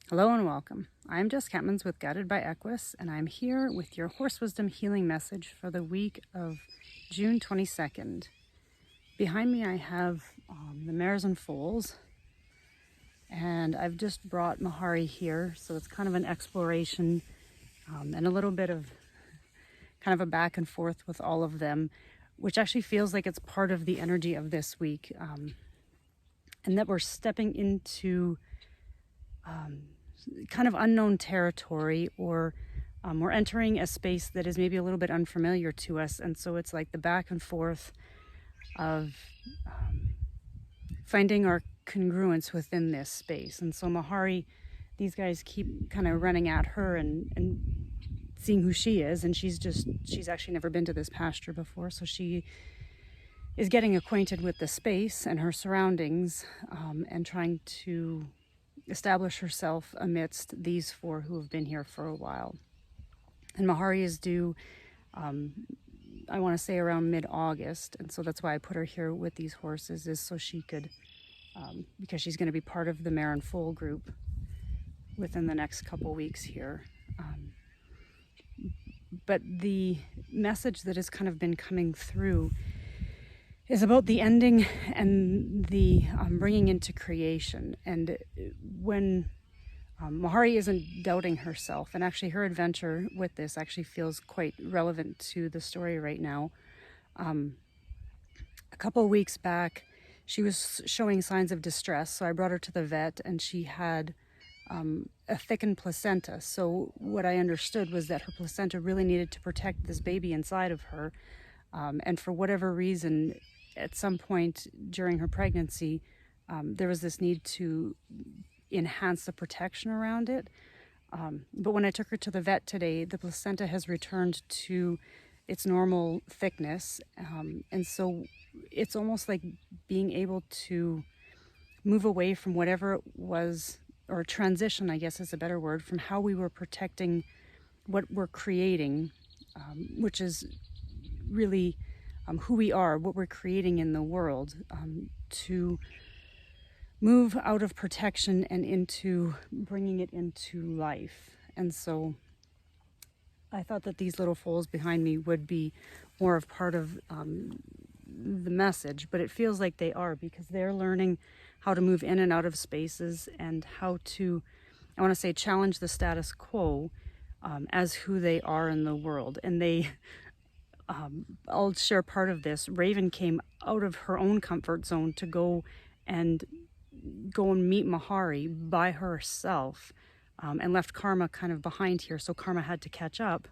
Hello and welcome. I'm Jess Kentmans with Guided by Equus, and I'm here with your Horse Wisdom healing message for the week of June 22nd. Behind me I have the mares and foals, and I've just brought Mahari here, so it's kind of an exploration and a little bit of kind of a back and forth with all of them, which actually feels like it's part of the energy of this week, and that we're stepping into kind of unknown territory, or we're entering a space that is maybe a little bit unfamiliar to us. And so it's like the back and forth of finding our congruence within this space. And so Mahari, these guys keep kind of running at her and seeing who she is. And she's actually never been to this pasture before. So she is getting acquainted with the space and her surroundings, and trying to establish herself amidst these four who have been here for a while. And Mahari is due, I want to say around mid-August, and so that's why I put her here with these horses, is so she could, because she's going to be part of the mare and foal group within the next couple weeks here. But the message that has kind of been coming through is about the ending and the bringing into creation. And when Mahari isn't doubting herself, and actually her adventure with this actually feels quite relevant to the story right now. A couple of weeks back, she was showing signs of distress, so I brought her to the vet, and she had a thickened placenta. So what I understood was that her placenta really needed to protect this baby inside of her, and for whatever reason, at some point during her pregnancy, there was this need to enhance the protection around it. But when I took her to the vet today, the placenta has returned to its normal thickness. And so it's almost like being able to move away from whatever it was, or transition, I guess is a better word, from how we were protecting what we're creating, which is really who we are, what we're creating in the world, to move out of protection and into bringing it into life. And so I thought that these little foals behind me would be more of part of the message, but it feels like they are, because they're learning how to move in and out of spaces, and how to, I want to say, challenge the status quo as who they are in the world. And they I'll share part of this. Raven came out of her own comfort zone to go and meet Mahari by herself, and left Karma kind of behind here, so Karma had to catch up.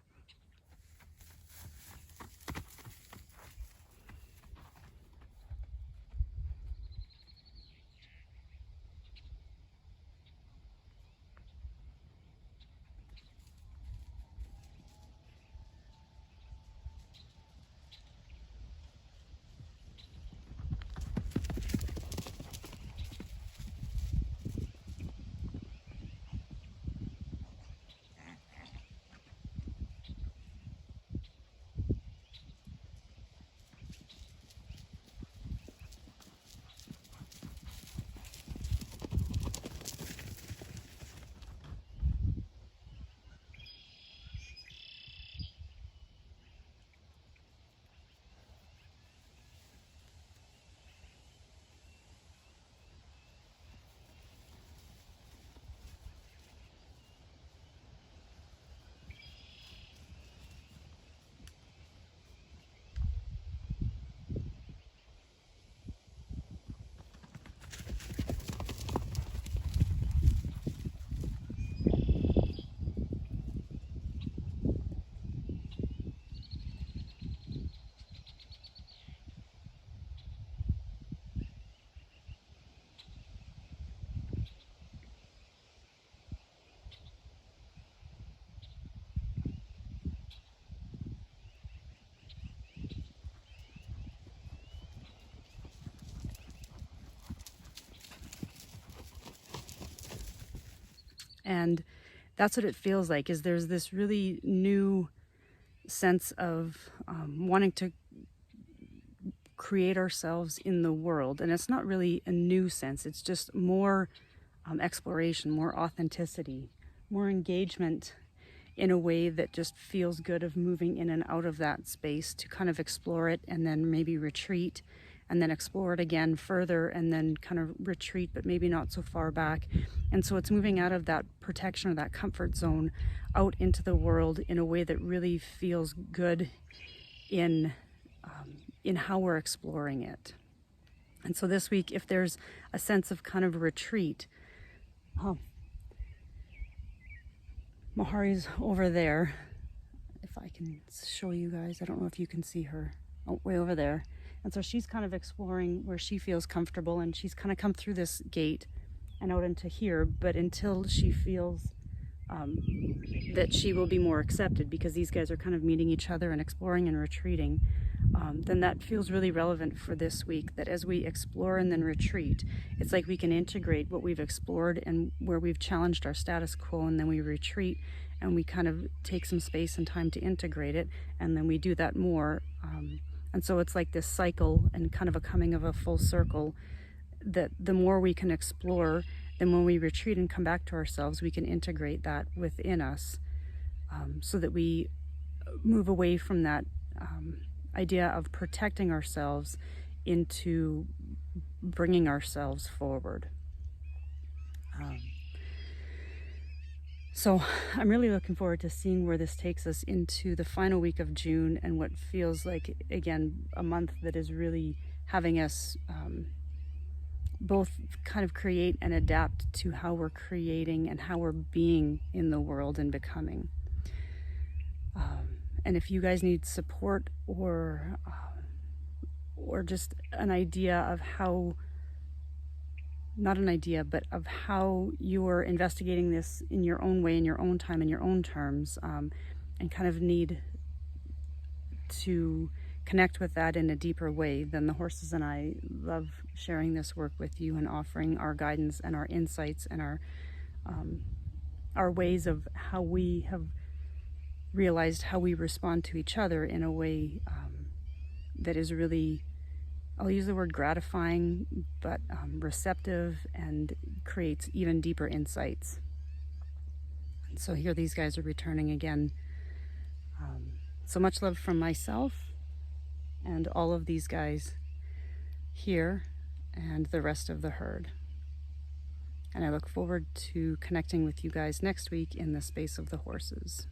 And that's what it feels like, is there's this really new sense of wanting to create ourselves in the world. And it's not really a new sense, it's just more exploration, more authenticity, more engagement in a way that just feels good, of moving in and out of that space to kind of explore it and then maybe retreat and then explore it again further and then kind of retreat, but maybe not so far back. And so it's moving out of that protection or that comfort zone out into the world in a way that really feels good in how we're exploring it. And so this week, if there's a sense of kind of retreat, Mahari's over there. If I can show you guys, I don't know if you can see her. Oh, way over there. And so she's kind of exploring where she feels comfortable, and she's kind of come through this gate and out into here, but until she feels that she will be more accepted, because these guys are kind of meeting each other and exploring and retreating, then that feels really relevant for this week, that as we explore and then retreat, it's like we can integrate what we've explored and where we've challenged our status quo, and then we retreat and we kind of take some space and time to integrate it, and then we do that more. And so it's like this cycle and kind of a coming of a full circle, that the more we can explore, then when we retreat and come back to ourselves, we can integrate that within us, so that we move away from that idea of protecting ourselves into bringing ourselves forward. So I'm really looking forward to seeing where this takes us into the final week of June, and what feels like, again, a month that is really having us both kind of create and adapt to how we're creating and how we're being in the world and becoming. And if you guys need support or just an idea of how, not an idea, but of how you're investigating this in your own way, in your own time, in your own terms, and kind of need to connect with that in a deeper way, then the horses and I love sharing this work with you and offering our guidance and our insights and our ways of how we have realized how we respond to each other in a way that is really, I'll use the word gratifying, but receptive, and creates even deeper insights. And so here these guys are returning again. So much love from myself and all of these guys here and the rest of the herd. And I look forward to connecting with you guys next week in the space of the horses.